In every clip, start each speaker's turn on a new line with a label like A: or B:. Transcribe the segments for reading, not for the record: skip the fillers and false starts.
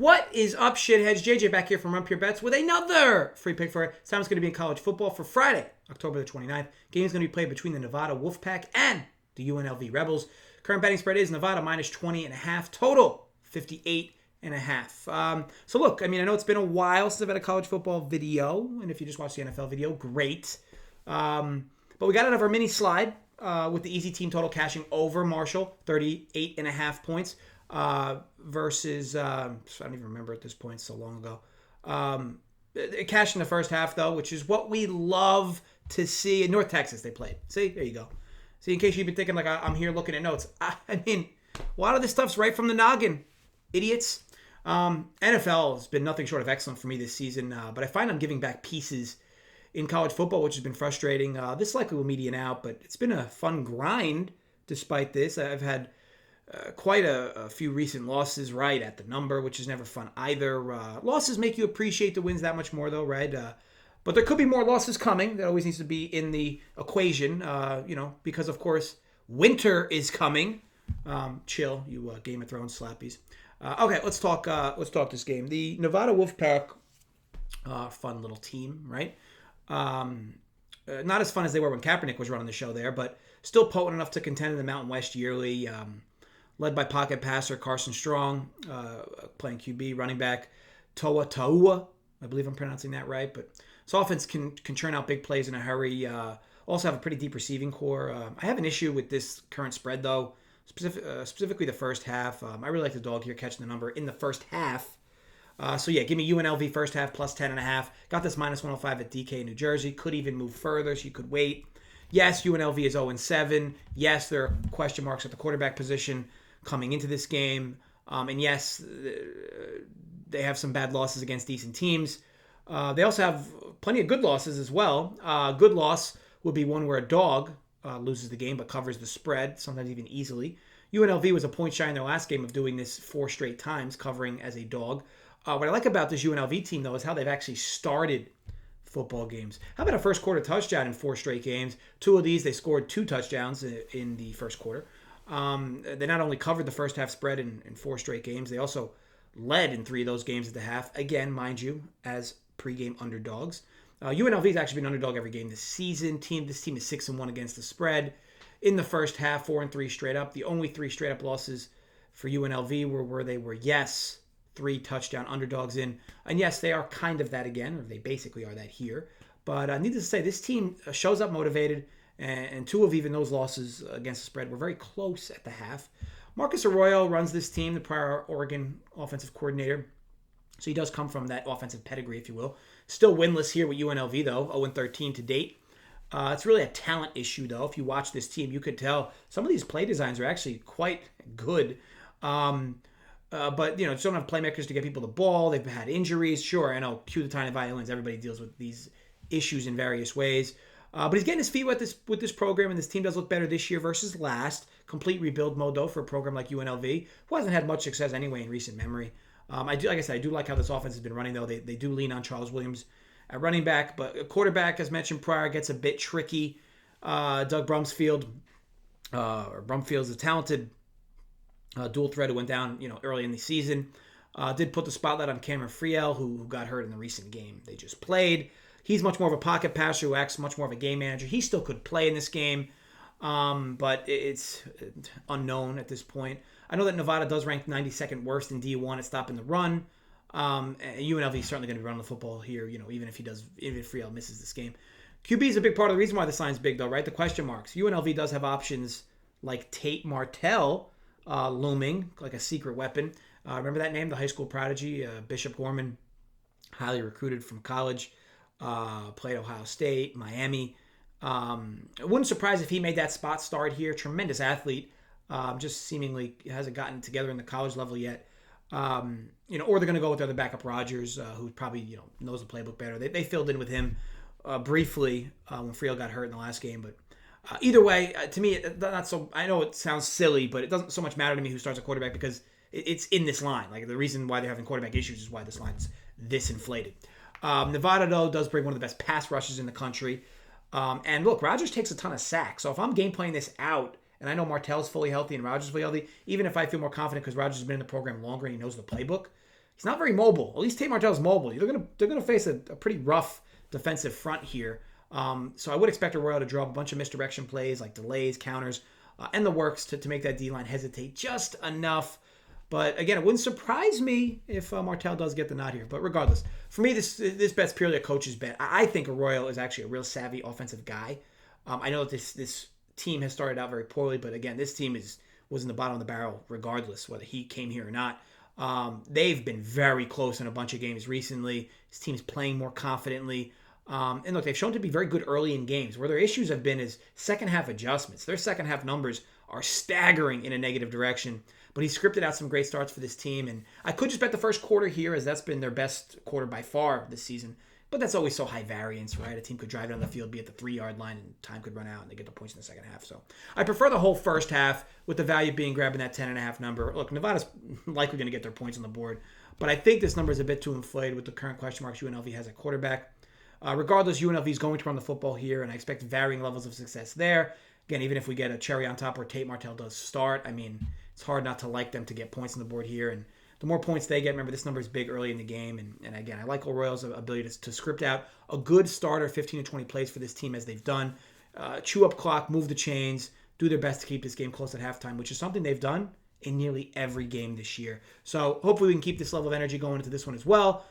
A: What is up, shitheads? JJ back here from Run Pure Bets with another free pick for it. This time it's going to be in college football for Friday, October the 29th. Game is going to be played between the Nevada Wolfpack and the UNLV Rebels. Current betting spread is Nevada minus 20.5. Total 58.5. So look, I know it's been a while since I've had a college football video, and if you just watched the NFL video, great. But we got out of our mini slide with the easy team total cashing over Marshall, 38.5 points. Versus, I don't even remember at this point, so long ago. It cashed in the first half, though, which is what we love to see. In North Texas, they played. See, there you go. See, in case you've been thinking, like, I'm here looking at notes. A lot of this stuff's right from the noggin. Idiots. NFL has been nothing short of excellent for me this season, but I find I'm giving back pieces in college football, which has been frustrating. This likely will median out, but it's been a fun grind despite this. I've had quite a few recent losses right at the number, which is never fun either. Losses make you appreciate the wins that much more, though, right? But there could be more losses coming. That always needs to be in the equation, because, of course, winter is coming. Chill, you Game of Thrones slappies. Okay, let's talk this game. The Nevada Wolfpack, fun little team, right? Not as fun as they were when Kaepernick was running the show there, but still potent enough to contend in the Mountain West yearly. Led by pocket passer Carson Strong, playing QB, running back Taua. I believe I'm pronouncing that right. But this offense can churn out big plays in a hurry. Also have a pretty deep receiving core. I have an issue with this current spread, though, specifically the first half. I really like the dog here catching the number in the first half. Give me UNLV first half plus 10.5. Got this minus 105 at DK, New Jersey. Could even move further, so you could wait. Yes, UNLV is 0-7. Yes, there are question marks at the quarterback position coming into this game. And yes, they have some bad losses against decent teams. They also have plenty of good losses as well. Good loss would be one where a dog loses the game but covers the spread, sometimes even easily. UNLV was a point shy in their last game of doing this 4 straight times, covering as a dog. What I like about this UNLV team, though, is how they've actually started football games. How about a first quarter touchdown in 4 straight games? 2 of these, they scored 2 touchdowns in the first quarter. They not only covered the first half spread in 4 straight games, they also led in 3 of those games at the half. Again, mind you, as pregame underdogs. UNLV has actually been underdog every game this season. This team is 6-1 against the spread. In the first half, 4-3 straight up. The only 3 straight up losses for UNLV were where they were, 3 touchdown underdogs in. And yes, they are kind of that again, or they basically are that here. But needless to say, this team shows up motivated. And 2 of even those losses against the spread were very close at the half. Marcus Arroyo runs this team, the prior Oregon offensive coordinator. So he does come from that offensive pedigree, if you will. Still winless here with UNLV, though, 0-13 to date. It's really a talent issue, though. If you watch this team, you could tell some of these play designs are actually quite good. But, just don't have playmakers to get people the ball. They've had injuries. Sure, I know, cue the tiny violins. Everybody deals with these issues in various ways. But he's getting his feet wet with this program, and this team does look better this year versus last. Complete rebuild mode, though, for a program like UNLV, who hasn't had much success anyway in recent memory. I do like how this offense has been running, though. They do lean on Charles Williams at running back, but a quarterback, as mentioned prior, gets a bit tricky. Doug Brumfield's a talented dual threat who went down, early in the season. Did put the spotlight on Cameron Friel, who got hurt in the recent game they just played. He's much more of a pocket passer who acts much more of a game manager. He still could play in this game, but it's unknown at this point. I know that Nevada does rank 92nd worst in D1 at stopping the run. And UNLV is certainly going to be running the football here, even if Friel misses this game. QB is a big part of the reason why the line's big, though, right? The question marks. UNLV does have options like Tate Martell looming, like a secret weapon. Remember that name, the high school prodigy, Bishop Gorman, highly recruited from college. Played Ohio State, Miami. It wouldn't surprise if he made that spot start here. Tremendous athlete. Just seemingly hasn't gotten together in the college level yet. Or they're going to go with their other backup Rogers, who probably knows the playbook better. They filled in with him briefly when Friel got hurt in the last game. But either way, to me, not so. I know it sounds silly, but it doesn't so much matter to me who starts a quarterback because it's in this line. Like the reason why they're having quarterback issues is why this line's this inflated. Nevada, though, does bring one of the best pass rushes in the country. And look, Rogers takes a ton of sacks. So if I'm game playing this out, and I know Martell's fully healthy and Rogers fully healthy, even if I feel more confident because Rogers has been in the program longer and he knows the playbook, he's not very mobile. At least Tate Martell's mobile. They're gonna face a pretty rough defensive front here. So I would expect Arroyo to draw up a bunch of misdirection plays like delays, counters, and the works to make that D-line hesitate just enough. But again, it wouldn't surprise me if Martell does get the nod here. But regardless, for me, this bet's purely a coach's bet. I think Arroyo is actually a real savvy offensive guy. I know that this team has started out very poorly, but again, this team was in the bottom of the barrel regardless whether he came here or not. They've been very close in a bunch of games recently. His team's playing more confidently. And look, they've shown to be very good early in games. Where their issues have been is second half adjustments. Their second half numbers are staggering in a negative direction. But he scripted out some great starts for this team. And I could just bet the first quarter here, as that's been their best quarter by far this season. But that's always so high variance, right? A team could drive down the field, be at the 3-yard line, and time could run out, and they get the points in the second half. So I prefer the whole first half, with the value being grabbing that 10.5 number. Look, Nevada's likely going to get their points on the board. But I think this number is a bit too inflated with the current question marks UNLV has at quarterback. Regardless, UNLV is going to run the football here, and I expect varying levels of success there. Again, even if we get a cherry on top where Tate Martell does start, I mean, it's hard not to like them to get points on the board here. And the more points they get, remember, this number is big early in the game. And again, I like Arroyo's ability to script out a good starter, 15 to 20 plays for this team as they've done. Chew up clock, move the chains, do their best to keep this game close at halftime, which is something they've done in nearly every game this year. So hopefully we can keep this level of energy going into this one as well.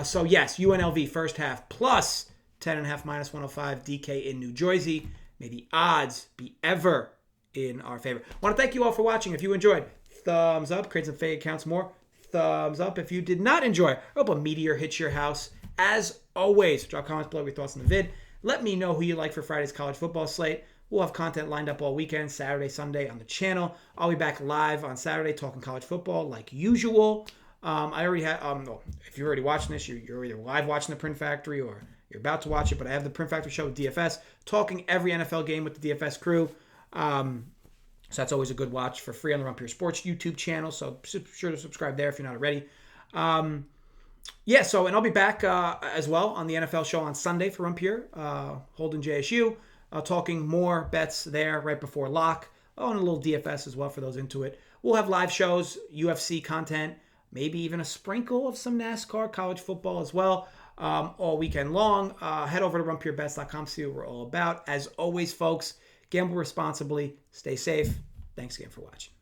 A: So yes, UNLV first half plus 10.5 minus 105 DK in New Jersey. May the odds be ever in our favor. I want to thank you all for watching. If you enjoyed, thumbs up. Create some fake accounts more. Thumbs up. If you did not enjoy, I hope a meteor hits your house. As always, drop comments below with your thoughts on the vid. Let me know who you like for Friday's college football slate. We'll have content lined up all weekend, Saturday, Sunday on the channel. I'll be back live on Saturday talking college football like usual. I already have, if you're already watching this, you're either live watching the Print Factory or you're about to watch it, but I have the Print Factory show with DFS, talking every NFL game with the DFS crew. So that's always a good watch for free on the Run Pure Sports YouTube channel. So sure to subscribe there if you're not already. And I'll be back as well on the NFL show on Sunday for Run Pure, Holden JSU, talking more bets there right before lock. And a little DFS as well for those into it. We'll have live shows, UFC content, maybe even a sprinkle of some NASCAR, college football as well, all weekend long. Head over to runpurebets.com to see what we're all about. As always, folks, gamble responsibly, stay safe. Thanks again for watching.